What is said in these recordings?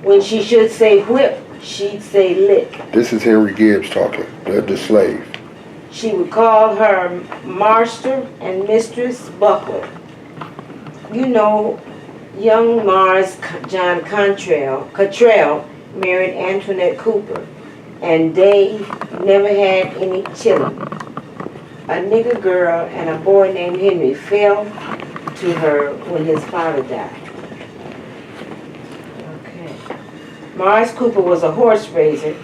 When she should say whip, she'd say lick. This is Henry Gibbs talking, the slave. She would call her Master and Mistress Buckler. You know, young Mars John Cottrell married Antoinette Cooper, and they never had any children. A nigger girl and a boy named Henry fell to her when his father died. Okay. Mars Cooper was a horse raiser,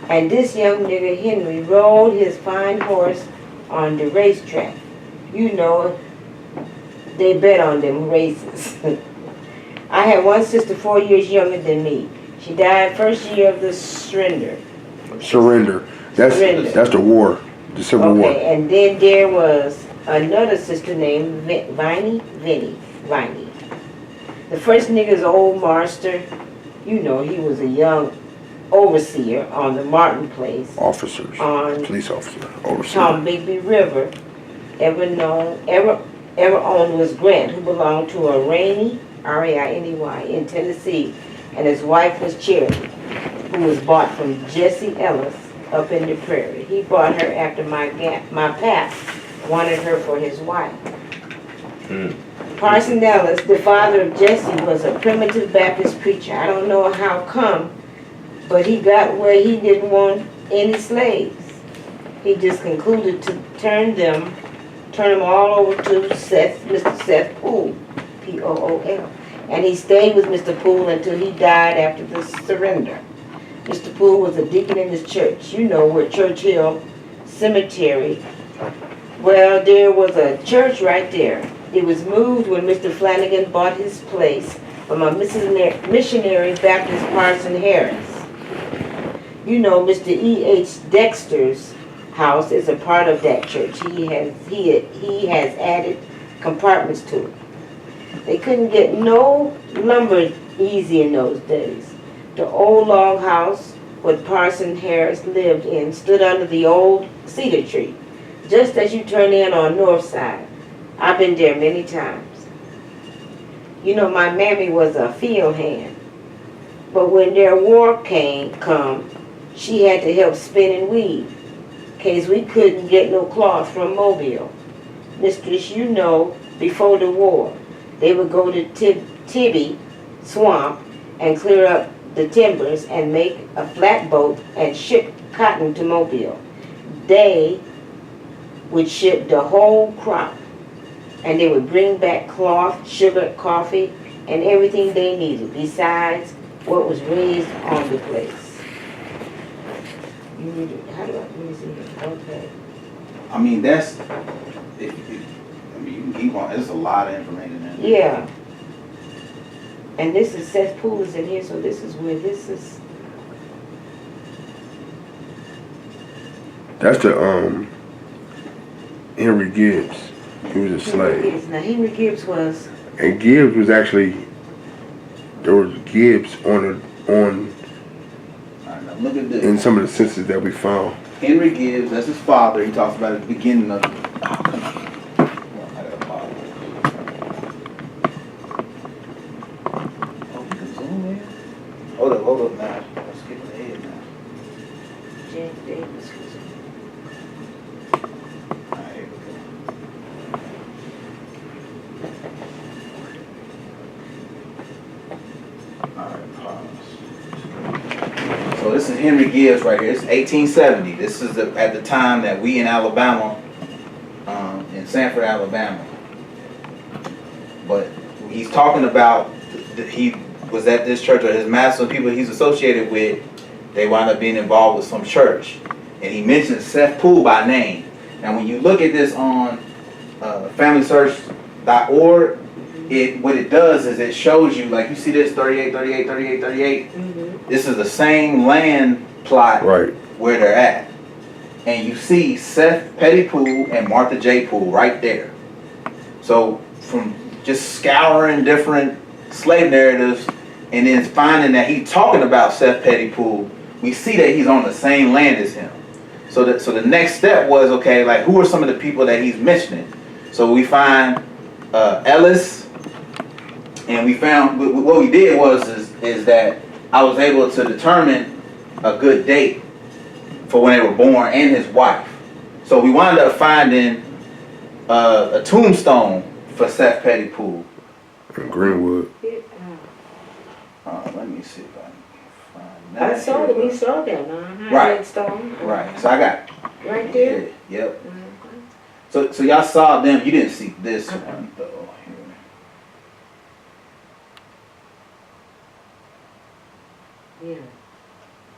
and this young nigger Henry rode his fine horse on the racetrack. You know, they bet on them races. I had one sister 4 years younger than me. She died first year of the surrender. Surrender. That's the war, the Civil War. Okay, and then there was another sister named Viney. The first nigger's old master, you know, he was a young overseer on the Martin place. Officers, police officer, overseer. Tombigbee River, ever owned was Grant, who belonged to a Rainey, R-A-I-N-E-Y, in Tennessee, and his wife was Charity, who was bought from Jesse Ellis up in the prairie. He bought her after my pap wanted her for his wife. Parson Ellis, the father of Jesse, was a primitive Baptist preacher. I don't know how come, but he got where he didn't want any slaves. He just concluded to turn them all over to Mr. Seth Poole, P-O-O-L. And he stayed with Mr. Poole until he died after the surrender. Mr. Poole was a deacon in his church, you know, where Church Hill Cemetery. Well, there was a church right there. It was moved when Mr. Flanagan bought his place from a missionary Baptist Parson Harris. You know, Mr. E.H. Dexter's house is a part of that church. He has added compartments to it. They couldn't get no lumber easy in those days. The old log house what Parson Harris lived in stood under the old cedar tree, just as you turn in on North Side. I've been there many times. You know, my mammy was a field hand, but when their war come, she had to help spin and weave, case we couldn't get no cloth from Mobile. Mistress, you know, before the war, they would go to Tibby Swamp and clear up the timbers and make a flatboat and ship cotton to Mobile. They would ship the whole crop, and they would bring back cloth, sugar, coffee, and everything they needed, besides what was raised on the place. You need it. How do I see it? Okay. I mean, that's, I mean, you can keep on, there's a lot of information in there. Yeah. And this is Seth Poole is in here, so this is where this is. That's the Henry Gibbs. He was a slave. Now Henry Gibbs was. And Gibbs was actually, there was Gibbs on All right, now look at this. in some of the census that we found. Henry Gibbs, that's his father. He talks about at the beginning of. Hold up now. Let's get ahead now. James Davis was. Alright, here we go. Alright, pause. So this is Henry Gibbs right here. It's 1870. This is at the time that we in Alabama, in Sanford, Alabama. But he's talking about he was at this church, or his master, people he's associated with, they wound up being involved with some church. And he mentions Seth Poole by name. Now when you look at this on FamilySearch.org, what it does is it shows you, like you see this 38, 38, 38, 38. Mm-hmm. This is the same land plot where they're at. And you see Seth Petty Poole and Martha J. Poole right there. So from just scouring different slave narratives and then finding that he's talking about Seth Petty Poole, we see that he's on the same land as him. So the next step was, okay, like who are some of the people that he's mentioning? So we find Ellis, and we found what we did was is that I was able to determine a good date for when they were born and his wife. So we wound up finding a tombstone for Seth Petty Poole. In Greenwood. Let me see if I can find that. I saw here. it, we saw that, Right. Red Stone. Right. So I got Right there. yeah, yep. So y'all saw them. You didn't see this Uh-uh. one though. Here. Yeah.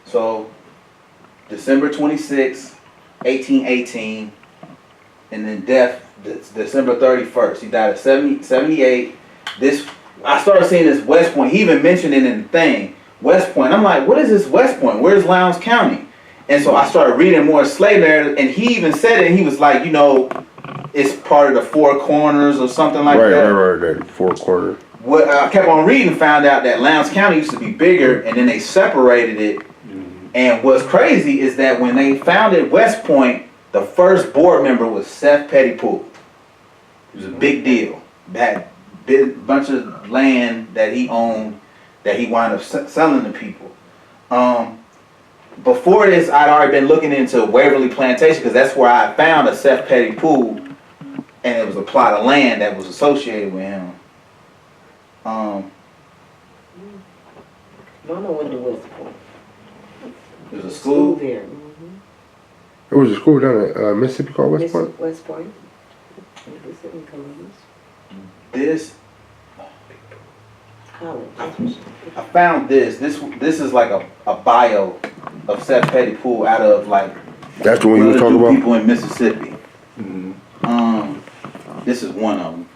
So December 26, 1818, and then death December 31st. He died at 78. This I started seeing this West Point. He even mentioned it in the thing. West Point. I'm like, what is this West Point? Where's Lowndes County? And so I started reading more slave narrative, and he even said it, and he was like, you know, it's part of the Four Corners or something like that. Right, that four corner. What I kept on reading, found out that Lowndes County used to be bigger, and then they separated it. And what's crazy is that when they founded West Point, the first board member was Seth Petty Poole. It was a big deal. Had a bunch of land that he owned that he wound up selling to people. Before this, I'd already been looking into Waverly Plantation because that's where I found a Seth Petty Poole, and it was a plot of land that was associated with him. Mama went to West Point. It was a school. there. It was a school down at Mississippi called West Point. West Point. Mississippi Columbus This College. I found this. This is like a bio of Seth Petty Poole out of like That's the one you was talking about? people in Mississippi. This is one of them.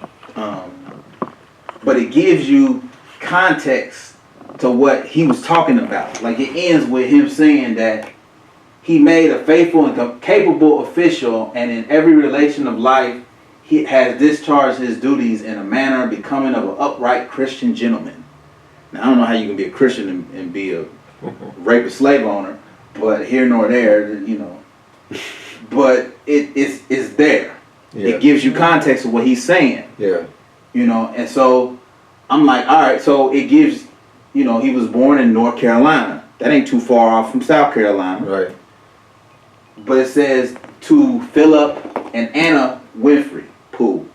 But it gives you context to what he was talking about. Like it ends with him saying that he made a faithful and capable official, and in every relation of life, he has discharged his duties in a manner becoming of an upright Christian gentleman. Now, I don't know how you can be a Christian and be a rapist slave owner, but here nor there, you know. But it's there. Yeah. It gives you context of what he's saying. Yeah. You know, and so I'm like, all right, so it gives, you know, he was born in North Carolina. That ain't too far off from South Carolina. Right. But it says to Philip and Anna Winfrey Poole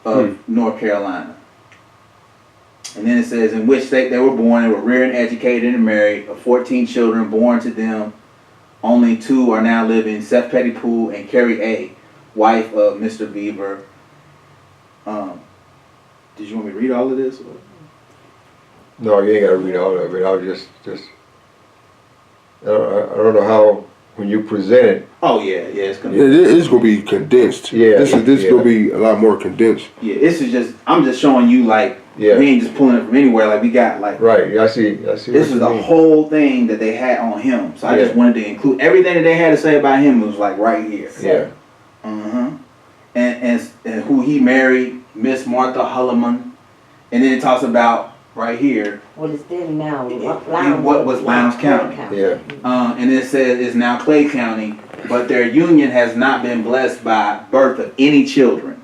of North Carolina. And then it says in which state they were born, they were reared and educated and married. Of 14 children born to them, only 2 are now living, Seth Petty Poole and Carrie A., wife of Mr. Beaver. Did you want me to read all of this? No, you ain't got to read all of it. I'll just I don't know how, when you present it. Oh yeah, it's gonna. Yeah, it's gonna be condensed. Yeah, This is yeah. gonna be a lot more condensed. Yeah, this is just. I'm just showing you like. Yeah. We ain't just pulling it from anywhere. Like we got like. Right. Yeah, I see. This what is you the mean. whole thing that they had on him. So I just Yeah. wanted to include everything that they had to say about him was like right here. Yeah. And who he married, Miss Martha Hulliman, and then it talks about right here. What is there now? What was Lowndes County? Yeah. And it says it's now Clay County, but their union has not been blessed by birth of any children.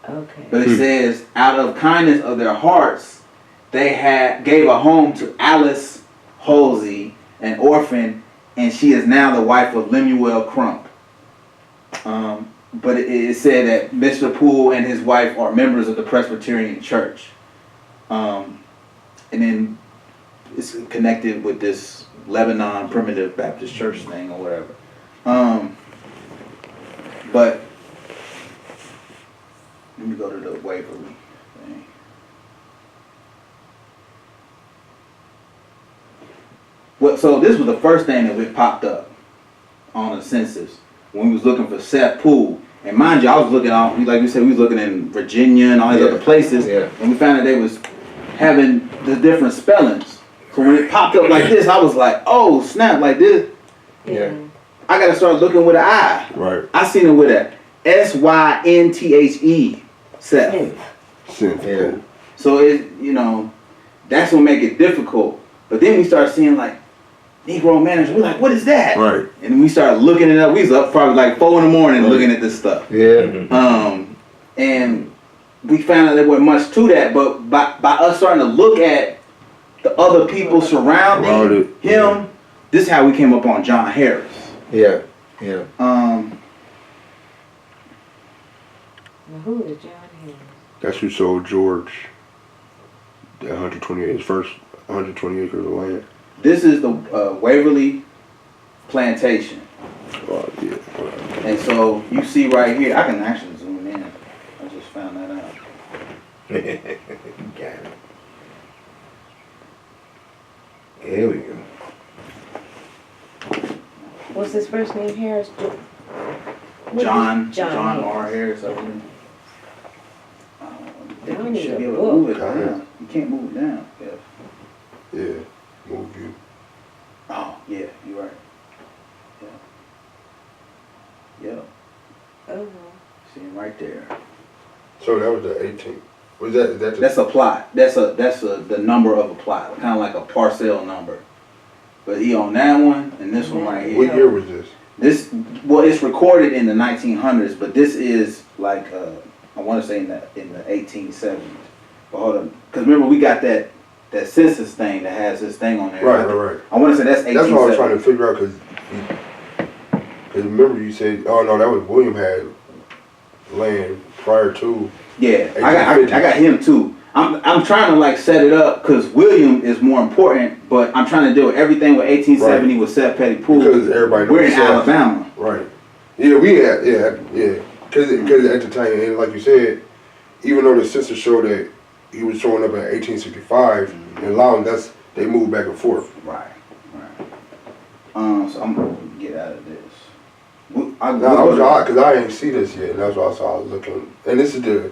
Okay. But it says, out of kindness of their hearts, they gave a home to Alice Halsey, an orphan, and she is now the wife of Lemuel Crump. But it said that Mr. Poole and his wife are members of the Presbyterian Church. And then it's connected with this Lebanon Primitive Baptist Church thing or whatever. But let me go to the Waverly thing. Well, so this was the first thing that popped up on the census when we was looking for Seth Poole. And mind you, I was looking on, like we said, we was looking in Virginia and all these other places, and we found that they was having the different spellings. So when it popped up like this, I was like, oh snap, like this. Yeah. I gotta start looking with an I. Right. I seen it with a Synthe, Seth. Synth. Yeah. So it, you know, that's what make it difficult. But then we start seeing like Negro manager. We're like, what is that? Right. And we started looking it up. We was up probably like 4 in the morning looking at this stuff. Yeah. And we found out there wasn't much to that. But by us starting to look at the other people surrounding Surrounded, him. This is how we came up on John Harris. Yeah. Now, who is John Harris? That's who sold George that 128, his first 120 acres of land. This is the Waverly Plantation. Oh, yeah. Whatever. And so you see right here, I can actually zoom in. I just found that out. Got it. Here we go. What's his first name? Harris? John John R. Harris. Harris over there. I think I you need should a be able to book. move it down. You can't move it down. Yeah. Yeah. Move you. Oh, yeah, you're right. Yeah. Yeah. Oh, See him right there. So that was the 18th. Was that That's a plot. That's the number of a plot, kind of like a parcel number. But he on that one and this one right what here. year was this? This, well, it's recorded in the 1900s, but this is like I want to say in the 1870s. But hold on, because remember we got that census thing that has this thing on there. Right. I want to say that's 1870. That's what I was trying to figure out, because remember you said, oh no, that was William had land prior to. Yeah, I got him too. I'm trying to like set it up because William is more important, but I'm trying to do everything with 1870 with Seth Petty Poole. Because everybody knows we're in Seth. Alabama. Right. Yeah, we had, yeah. Because at the time, and like you said, even though the census showed that he was showing up in 1865, and Loudon, they moved back and forth. Right. So I'm gonna get out of this. Now, I was odd because I didn't see this yet, and that's why I was looking. And this is the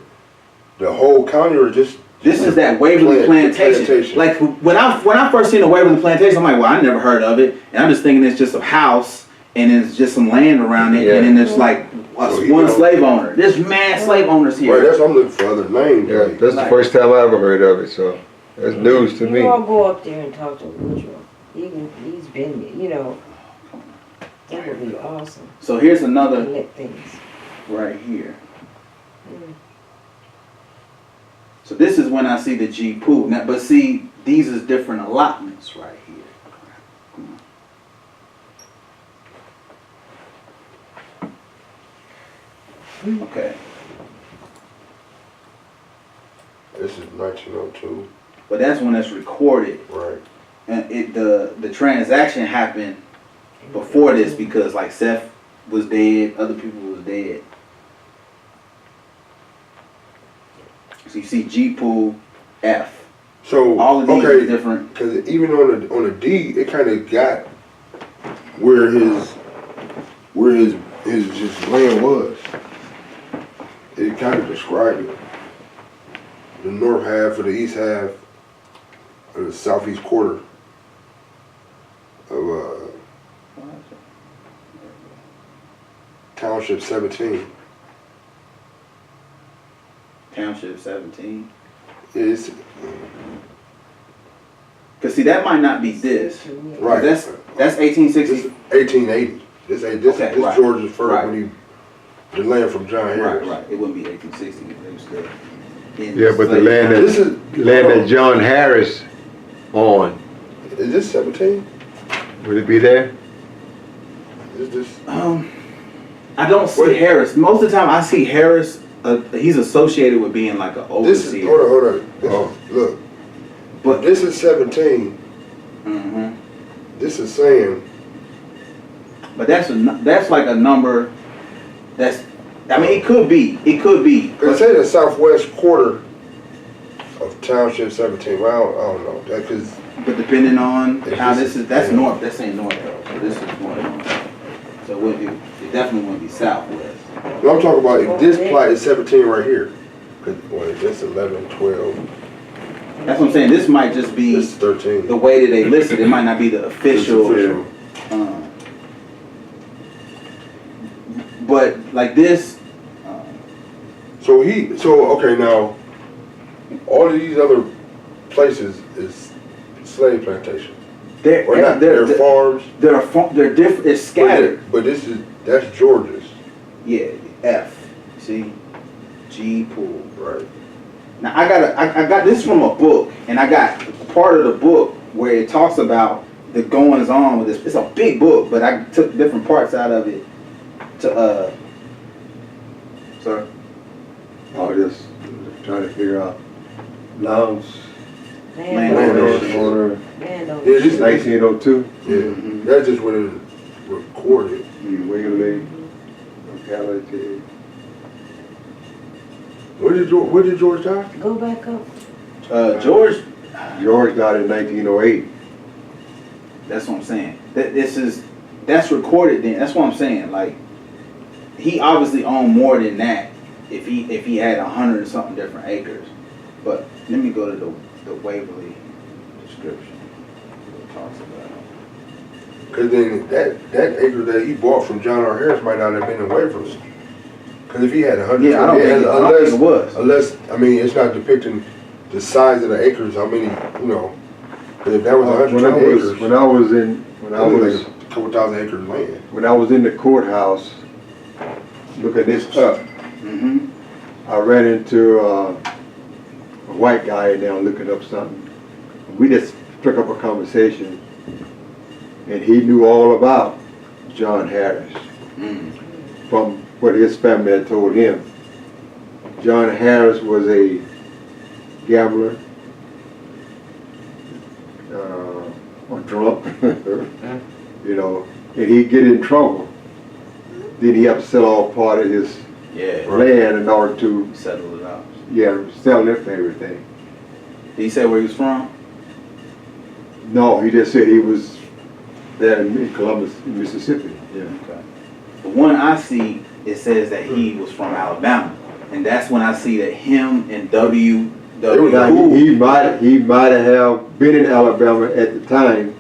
whole county, or just This is that Waverly Plantation. Like when I first seen the Waverly Plantation, I'm like, well, I never heard of it, and I'm just thinking it's just a house and it's just some land around it, and then there's like one slave owner. There's mad slave owners here. Right, that's what I'm looking for, other names. Yeah, like, that's the first time I ever heard of it, so that's news to me. You all go up there and talk to Woodrow. He's been there, you know. That would be awesome. So here's another Let things. right here. So this is when I see the G pool. Now, but see, these is different allotments right here. Okay. This is 1902. But that's when it's recorded. Right. And the transaction happened before this because like Seth was dead, other people was dead. So you see G pool F. So All of these okay, are different. because even on the deed, it kind of got where his land was. It kind of described it. The north half or the east half of the southeast quarter of Township 17. Township 17. It's Cause see that might not be this. right. That's This 1860. is 1880. This Okay, right. George's first Right. when the land from John Harris. Right. It wouldn't be 1860. It was still in Yeah, but the slave land time. This is Land that John Harris on, Is this 17? would it be there? Is this? I don't see Wait. Harris. Most of the time I see Harris. He's associated with being like an This is overseer. hold on. Oh, look. But This is 17. mhm. This is saying But that's like a number. That's. I mean, it could be. It could be. because it said the southwest quarter of Township 17. Well, I don't know that because But depending on It's how just- this is, that's yeah. north. That's ain't north though. So this is north. So it wouldn't be. It definitely wouldn't be southwest. I'm talking about if this plot is 17 right here. Because this 11, 12. That's what I'm saying. This might just be This is 13. the way that they listed. It might not be the This is official. official. But like this. So okay now, all of these other places is slave plantation. They're Or not, they're farms. they're different. It's scattered. But that's George's. Yeah, F. See, G pool. Right. Now I got this from a book, and I got part of the book where it talks about the goings on with this. It's a big book, but I took different parts out of it to sorry. I was just trying to figure out Lowndes Landowners. owner, Landowners. Yeah, this, 1902, yeah, that's just what it was recorded. Wingly locality. Where did George die? Go back up. George, George died in 1908. that's what I'm saying. That's recorded then. That's what I'm saying. Like, he obviously owned more than that if he had 100 and something different acres. But let me go to the Waverly description. It talks about it. Because then that acre that he bought from John R. Harris might not have been in Waverly. Because if he had 100, Yeah, I don't think it was. Unless, I mean, it's not depicting the size of the acres, how many, you know. Because if that was 120 acres, When I was like a couple thousand acres land. when I was in the courthouse, looking this up, Mm-hmm. I ran into a white guy in there looking up something. We just struck up a conversation, and he knew all about John Harris from what his family had told him. John Harris was a gambler, a drunk, you know, and he'd get in trouble. Then he had to sell off part of his Yeah. land in order to, Settle it out. sell it and everything. Did he say where he was from? No, he just said he was there in Columbus, Mississippi. Yeah. Okay. The one I see, it says that he was from Alabama, and that's when I see that him and W. Now, he might have been in Alabama at the time,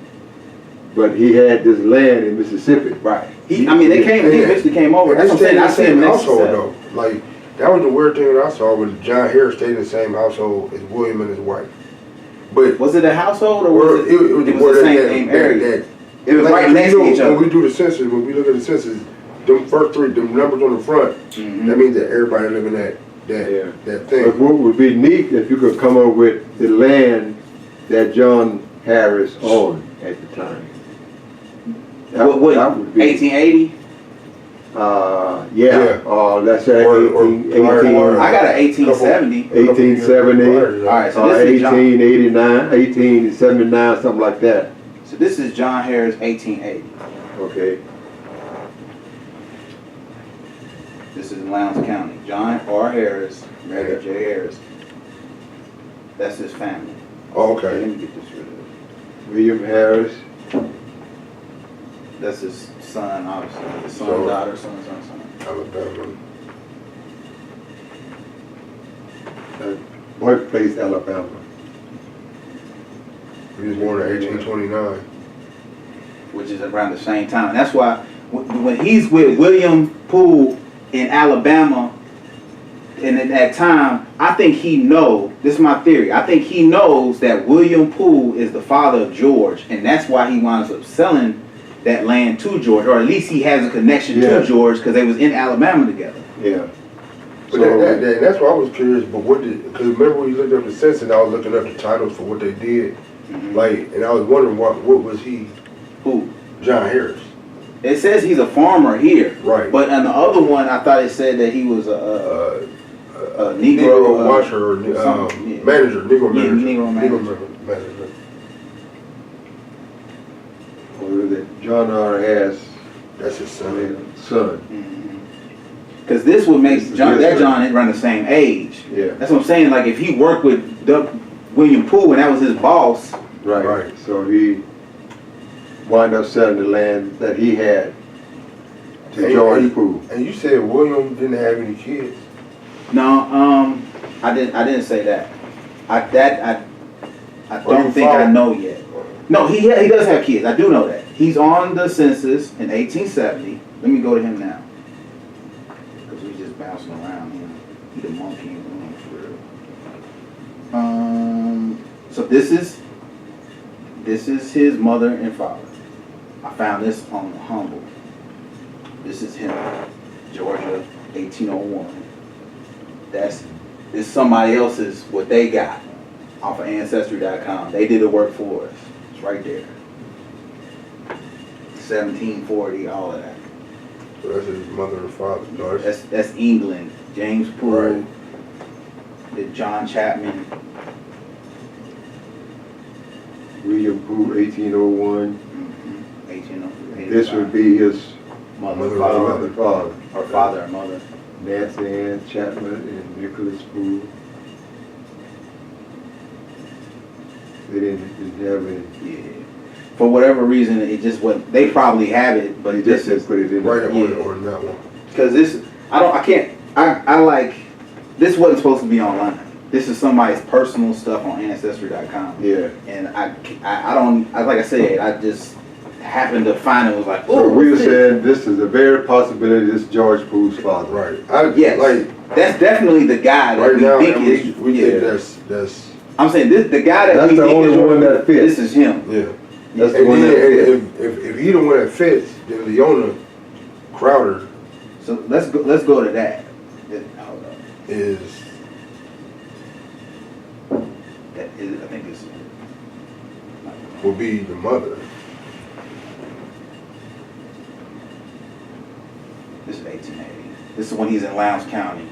but he had this land in Mississippi. Right. He eventually came over. That's what I'm saying. I see him next to household himself. though. Like, that was the weird thing that I saw when John Harris stayed in the same household as William and his wife. But Was it a household or was it? it was the same area. It was like, right next to each when other. we do the census, when we look at the census, them first three, them numbers on the front, Mhm. that means that everybody living that But thing. what would be neat if you could come up with the land that John Harris owned at the time. That would be, 1880? Yeah. Let's say Or 18, I got an 1870. 1870, Alright, so this is John. 1889, 1879, something like that. So this is John Harris, 1880. Okay. This is in Lowndes County. John R. Harris, Mary J. Harris. That's his family. Oh, Let okay. me get this rid of. William Harris. That's his son, obviously. His son, So- daughter, son. Alabama. Birthplace, Alabama. He was born in 1829. Which is around the same time. And that's why when he's with William Poole in Alabama, and at that time, I think he knows, this is my theory, I think he knows that William Poole is the father of George, and that's why he winds up selling that land to George, or at least he has a connection Yeah. to George because they was in Alabama together. Yeah. But that's why I was curious, but because remember when you looked up the census and I was looking up the titles for what they did, like, and I was wondering what was he, Who? John Harris. It says he's a farmer here. Right. But on the other one, I thought it said that he was a Negro, Negro washer or something, yeah. manager, Negro Yeah, manager. Negro manager. manager. Or was it John R. Harris, That's his son. son? Because this would make John, Yes, that sir. John around the same age. Yeah. That's what I'm saying. Like if he worked with William Poole and that was his boss, Right. So he wound up selling the land that he had to And- George and- Poole. And you said William didn't have any kids. no, I didn't say that. I Or you don't think I followed- know yet. No, he does have kids. I do know that. He's on the census in 1870. Let me go to him now. Because we just bouncing around here. He the monkey in the room for real. So this is his mother and father. I found this on the Humble. This is him, Georgia, 1801. This somebody else's what they got. off of Ancestry.com. They did the work for us. It's right there. 1740, all of that. So that's his mother and father. No, That's England. James Poole, Right. the John Chapman. William Poole, 1801. 1885. This would be his mother, Mother. father and father. or father and mother. Nancy Ann Chapman and Nicholas Poole. They didn't have any. Yeah. For whatever reason, it just wasn't. They probably have it, but They this just is didn't put it in. right there. on that one. because this. I like. This wasn't supposed to be online. This is somebody's personal stuff on Ancestry.com. Yeah. And I don't. Like I said, I just happened to find it. Was like, So oh, we were what's this? saying this is a very possibility this is George Poole's father. Right. Yes. Like That's definitely the guy that right we now, think and is. we yeah. think that's I'm saying this. The guy that That's we the think only is George one that Poole, fits. This is him. yeah. That's the And one then that. if he the one that fits, then Leona Crowder So let's go to that. Hold up. is That is, I think it's. will be the mother. This is 1880. This is when he's in Lowndes County.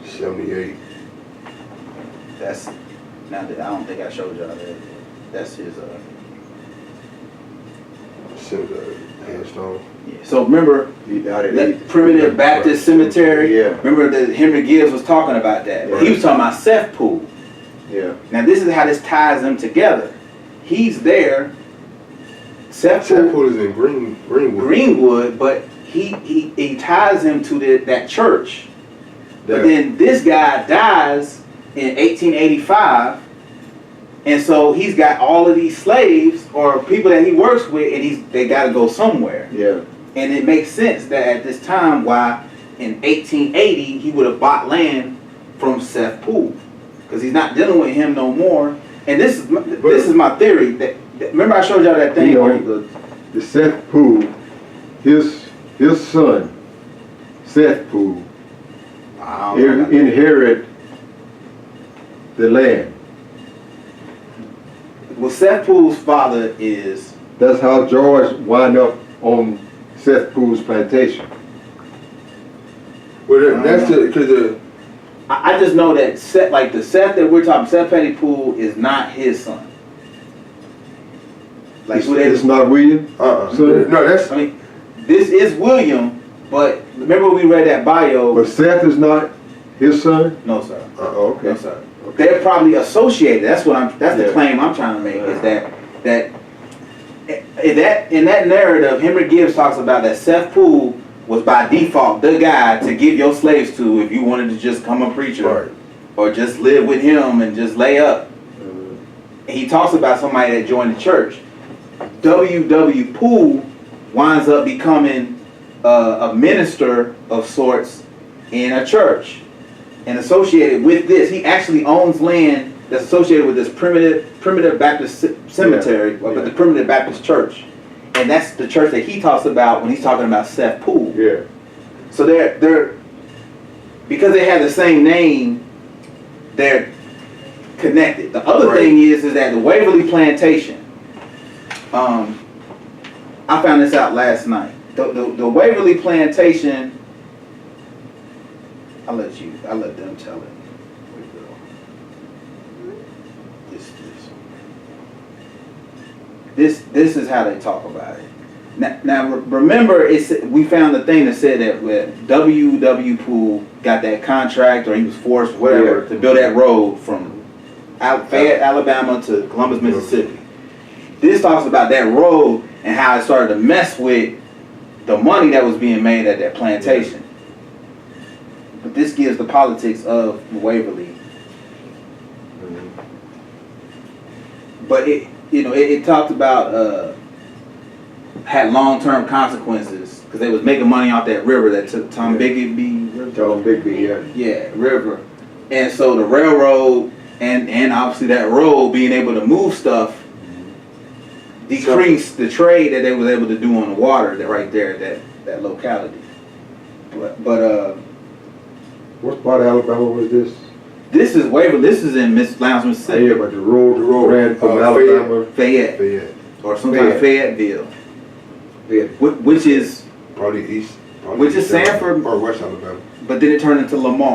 78. That's now that I don't think I showed y'all that. That's his. Headstone. Yeah. So remember He died at that 8. Primitive Baptist Cemetery. Yeah. Remember that Henry Gibbs was talking about that. Right. He was talking about Seth Poole. Yeah. Now this is how this ties them together. He's there. Seth Seth Poole, Poole is in Greenwood. Greenwood, but he ties him to that church. But That- then this guy dies in 1885, and so he's got all of these slaves or people that he works with, and they got to go somewhere. Yeah. And it makes sense that at this time, why in 1880 he would have bought land from Seth Poole, because he's not dealing with him no more. And this is my theory. That remember I showed y'all that thing. You where know, the Seth Poole, his son, Seth Poole, I don't know. inherit the land. Well, Seth Poole's father is. That's how George wound up on Seth Poole's plantation. Well, that's because I just know that Seth, like the Seth that we're talking, Seth Petty Poole is not his son. Like It's, who they, it's not William. So- no, that's I mean, this is William, but remember we read that bio. But Seth is not his son. No sir. Oh, No okay. sir. They're probably associated. That's the Yeah. claim I'm trying to make is that in that narrative, Henry Gibbs talks about that Seth Poole was by default the guy to give your slaves to if you wanted to just come a preacher right. or just live with him and just lay up. He talks about somebody that joined the church. W.W. Poole winds up becoming a minister of sorts in a church. And associated with this, he actually owns land that's associated with this primitive Baptist cemetery, Yeah. but the Primitive Baptist Church. And that's the church that he talks about when he's talking about Seth Poole. Yeah. So they're because they have the same name, they're connected. The other Right. thing is that the Waverly Plantation. I found this out last night. The Waverly Plantation. I'll let them tell it. This is how they talk about it. Now remember, we found the thing that said that W.W. Poole got that contract, or he was forced, whatever, Yeah. to build that road from Fayette, Alabama to Columbus, Mississippi. This talks about that road and how it started to mess with the money that was being made at that plantation. But this gives the politics of Waverly. But it talked about had long-term consequences because they was making money off that river that took Tom Bigby River. Tom Bigby, yeah. Yeah, river. And so the railroad and obviously that road being able to move stuff decreased the trade that they was able to do on the water that right there at that locality. But What part of Alabama was this? This is Waverly. This is in Lowndes, Mississippi. Yeah, but the road ran from Fayette. Alabama. Fayette, Fayette. or sometimes Fayetteville, which is Probably east. Which is east Alabama, Sanford. or West Alabama. but then it turned into Lamar.